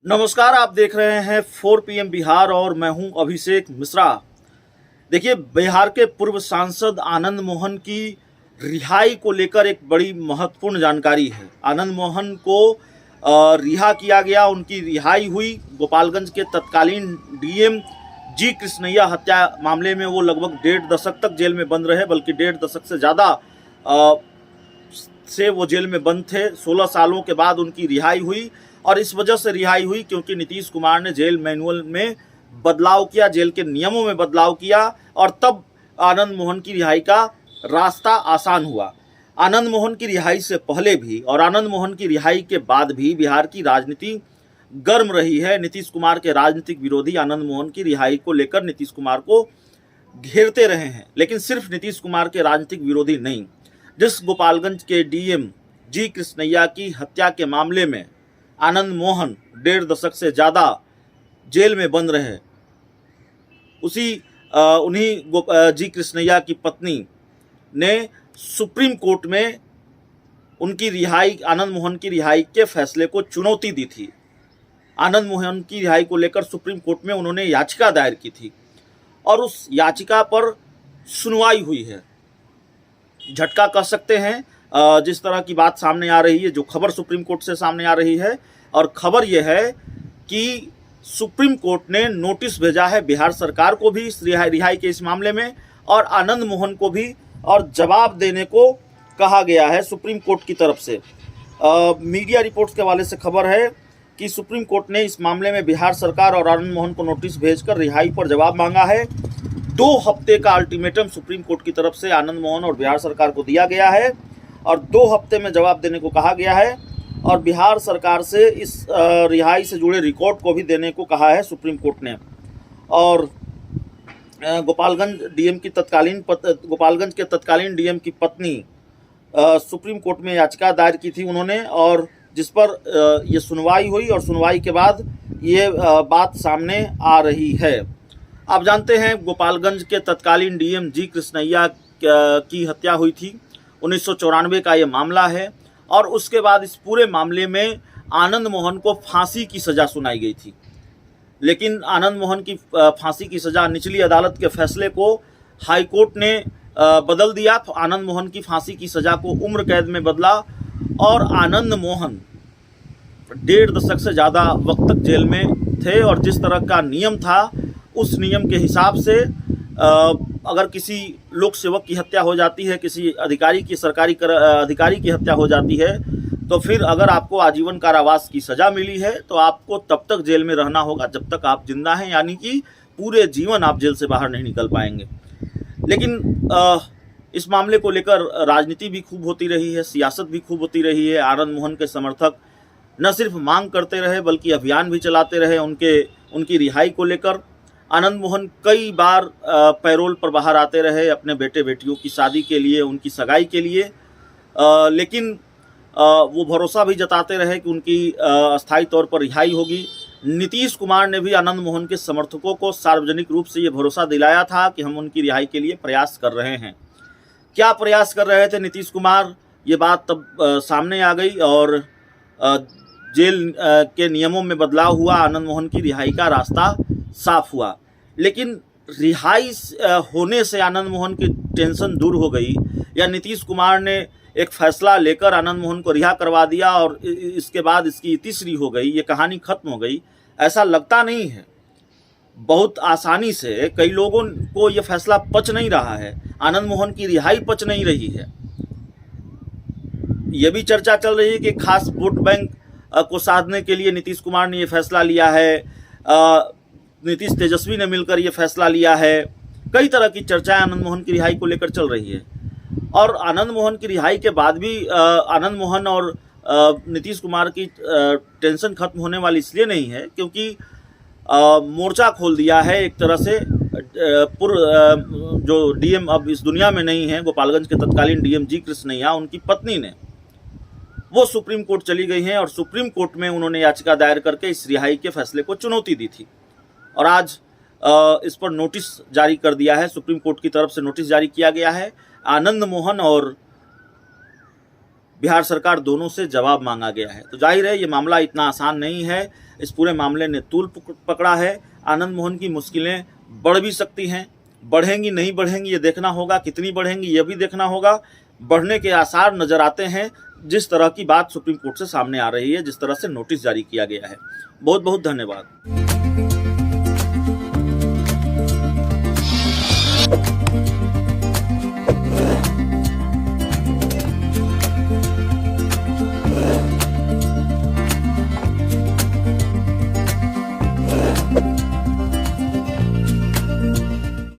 नमस्कार, आप देख रहे हैं 4 PM बिहार और मैं हूं अभिषेक मिश्रा। देखिए, बिहार के पूर्व सांसद आनंद मोहन की रिहाई को लेकर एक बड़ी महत्वपूर्ण जानकारी है। आनंद मोहन को रिहा किया गया, उनकी रिहाई हुई। गोपालगंज के तत्कालीन डीएम जी कृष्णैया हत्या मामले में वो लगभग 1.5 दशक तक जेल में बंद रहे, बल्कि 1.5 दशक से ज़्यादा से वो जेल में बंद थे। 16 सालों के बाद उनकी रिहाई हुई और इस वजह से रिहाई हुई क्योंकि नीतीश कुमार ने जेल मैनुअल में बदलाव किया, जेल के नियमों में बदलाव किया और तब आनंद मोहन की रिहाई का रास्ता आसान हुआ। आनंद मोहन की रिहाई से पहले भी और आनंद मोहन की रिहाई के बाद भी बिहार की राजनीति गर्म रही है। नीतीश कुमार के राजनीतिक विरोधी आनंद मोहन की रिहाई को लेकर नीतीश कुमार को घेरते रहे हैं, लेकिन सिर्फ नीतीश कुमार के राजनीतिक विरोधी नहीं। जिस गोपालगंज के डीएम जी कृष्णैया की हत्या के मामले में आनंद मोहन 1.5 दशक से ज़्यादा जेल में बंद रहे, उन्हीं जी कृष्णैया की पत्नी ने सुप्रीम कोर्ट में उनकी रिहाई, आनंद मोहन की रिहाई के फैसले को चुनौती दी थी। आनंद मोहन की रिहाई को लेकर सुप्रीम कोर्ट में उन्होंने याचिका दायर की थी और उस याचिका पर सुनवाई हुई है। झटका कह सकते हैं जिस तरह की बात सामने आ रही है, जो खबर सुप्रीम कोर्ट से सामने आ रही है, और खबर यह है कि सुप्रीम कोर्ट ने नोटिस भेजा है बिहार सरकार को भी इस रिहाई के इस मामले में और आनंद मोहन को भी, और जवाब देने को कहा गया है सुप्रीम कोर्ट की तरफ से। मीडिया रिपोर्ट्स के हवाले से खबर है कि सुप्रीम कोर्ट ने इस मामले में बिहार सरकार और आनंद मोहन को नोटिस भेजकर रिहाई पर जवाब मांगा है। 2 हफ्ते का अल्टीमेटम सुप्रीम कोर्ट की तरफ से आनंद मोहन और बिहार सरकार को दिया गया है और 2 हफ्ते में जवाब देने को कहा गया है और बिहार सरकार से इस रिहाई से जुड़े रिकॉर्ड को भी देने को कहा है सुप्रीम कोर्ट ने। और गोपालगंज के तत्कालीन डीएम की पत्नी सुप्रीम कोर्ट में याचिका दायर की थी उन्होंने, और जिस पर ये सुनवाई हुई और सुनवाई के बाद ये बात सामने आ रही है। आप जानते हैं, गोपालगंज के तत्कालीन डीएम जी कृष्णैया की हत्या हुई थी। 1994 का ये मामला है और उसके बाद इस पूरे मामले में आनंद मोहन को फांसी की सज़ा सुनाई गई थी, लेकिन आनंद मोहन की फांसी की सज़ा निचली अदालत के फैसले को हाई कोर्ट ने बदल दिया। आनंद मोहन की फांसी की सज़ा को उम्र कैद में बदला और आनंद मोहन 1.5 दशक से ज़्यादा वक्त तक जेल में थे और जिस तरह का नियम था उस नियम के हिसाब से अगर किसी लोक सेवक की हत्या हो जाती है, किसी अधिकारी की अधिकारी की हत्या हो जाती है, तो फिर अगर आपको आजीवन कारावास की सज़ा मिली है तो आपको तब तक जेल में रहना होगा जब तक आप जिंदा हैं, यानी कि पूरे जीवन आप जेल से बाहर नहीं निकल पाएंगे। लेकिन इस मामले को लेकर राजनीति भी खूब होती रही है, सियासत भी खूब होती रही है। आनंद मोहन के समर्थक न सिर्फ मांग करते रहे बल्कि अभियान भी चलाते रहे उनकी रिहाई को लेकर। आनंद मोहन कई बार पैरोल पर बाहर आते रहे अपने बेटे बेटियों की शादी के लिए, उनकी सगाई के लिए, लेकिन वो भरोसा भी जताते रहे कि उनकी अस्थायी तौर पर रिहाई होगी। नीतीश कुमार ने भी आनंद मोहन के समर्थकों को सार्वजनिक रूप से ये भरोसा दिलाया था कि हम उनकी रिहाई के लिए प्रयास कर रहे हैं। क्या प्रयास कर रहे थे नीतीश कुमार, ये बात तब सामने आ गई और जेल के नियमों में बदलाव हुआ, आनंद मोहन की रिहाई का रास्ता साफ हुआ। लेकिन रिहाई होने से आनंद मोहन की टेंशन दूर हो गई या नीतीश कुमार ने एक फैसला लेकर आनंद मोहन को रिहा करवा दिया और इसके बाद इसकी इतिश्री हो गई, ये कहानी खत्म हो गई, ऐसा लगता नहीं है। बहुत आसानी से कई लोगों को ये फैसला पच नहीं रहा है, आनंद मोहन की रिहाई पच नहीं रही है। ये भी चर्चा चल रही है कि खास वोट बैंक को साधने के लिए नीतीश कुमार ने ये फैसला लिया है, नीतीश तेजस्वी ने मिलकर ये फैसला लिया है। कई तरह की चर्चाएं आनंद मोहन की रिहाई को लेकर चल रही है और आनंद मोहन की रिहाई के बाद भी आनंद मोहन और नीतीश कुमार की टेंशन खत्म होने वाली इसलिए नहीं है क्योंकि मोर्चा खोल दिया है एक तरह से। जो डीएम अब इस दुनिया में नहीं है, गोपालगंज के तत्कालीन डीएम जी कृष्णैया, उनकी पत्नी ने, वो सुप्रीम कोर्ट चली गई हैं और सुप्रीम कोर्ट में उन्होंने याचिका दायर करके इस रिहाई के फैसले को चुनौती दी थी और आज इस पर नोटिस जारी कर दिया है। सुप्रीम कोर्ट की तरफ से नोटिस जारी किया गया है। आनंद मोहन और बिहार सरकार दोनों से जवाब मांगा गया है। तो जाहिर है ये मामला इतना आसान नहीं है। इस पूरे मामले ने तूल पकड़ा है। आनंद मोहन की मुश्किलें बढ़ भी सकती हैं, बढ़ेंगी नहीं बढ़ेंगी ये देखना होगा, कितनी बढ़ेंगी ये भी देखना होगा। बढ़ने के आसार नजर आते हैं जिस तरह की बात सुप्रीम कोर्ट से सामने आ रही है, जिस तरह से नोटिस जारी किया गया है। बहुत बहुत धन्यवाद।